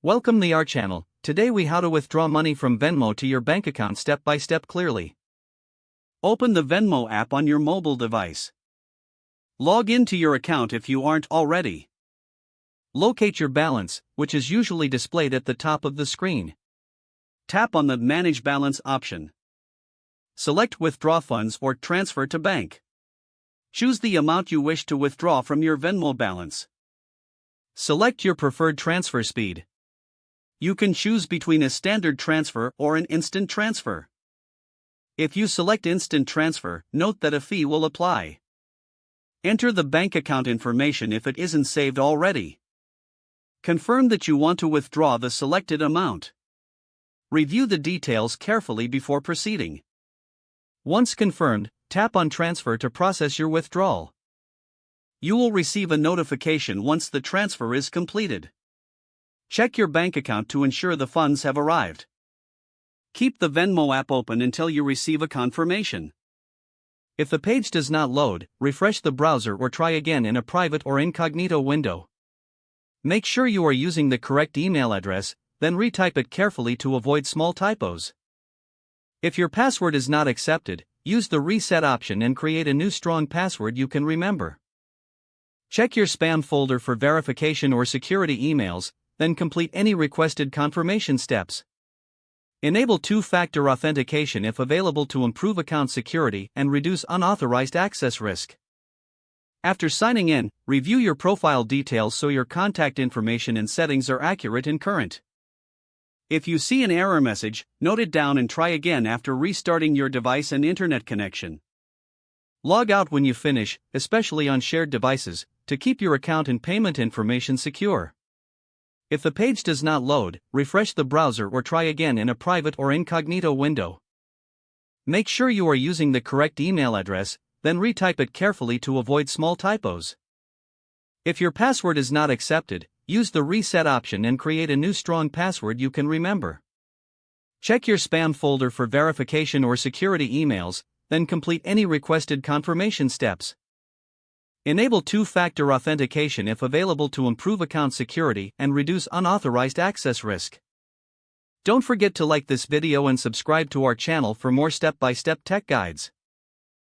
Welcome to our channel. Today we how to withdraw money from Venmo to your bank account step by step clearly. Open the Venmo app on your mobile device. Log into your account if you aren't already. Locate your balance, which is usually displayed at the top of the screen. Tap on the Manage Balance option. Select Withdraw Funds or Transfer to Bank. Choose the amount you wish to withdraw from your Venmo balance. Select your preferred transfer speed. You can choose between a standard transfer or an instant transfer. If you select instant transfer, note that a fee will apply. Enter the bank account information if it isn't saved already. Confirm that you want to withdraw the selected amount. Review the details carefully before proceeding. Once confirmed, tap on Transfer to process your withdrawal. You will receive a notification once the transfer is completed. Check your bank account to ensure the funds have arrived. Keep the Venmo app open until you receive a confirmation. If the page does not load, refresh the browser or try again in a private or incognito window. Make sure you are using the correct email address, then retype it carefully to avoid small typos. If your password is not accepted, use the reset option and create a new strong password you can remember. Check your spam folder for verification or security emails, then complete any requested confirmation steps. Enable two-factor authentication if available to improve account security and reduce unauthorized access risk. After signing in, review your profile details so your contact information and settings are accurate and current. If you see an error message, note it down and try again after restarting your device and internet connection. Log out when you finish, especially on shared devices, to keep your account and payment information secure. If the page does not load, refresh the browser or try again in a private or incognito window. Make sure you are using the correct email address, then retype it carefully to avoid small typos. If your password is not accepted, use the reset option and create a new strong password you can remember. Check your spam folder for verification or security emails, then complete any requested confirmation steps. Enable two-factor authentication if available to improve account security and reduce unauthorized access risk. Don't forget to like this video and subscribe to our channel for more step-by-step tech guides.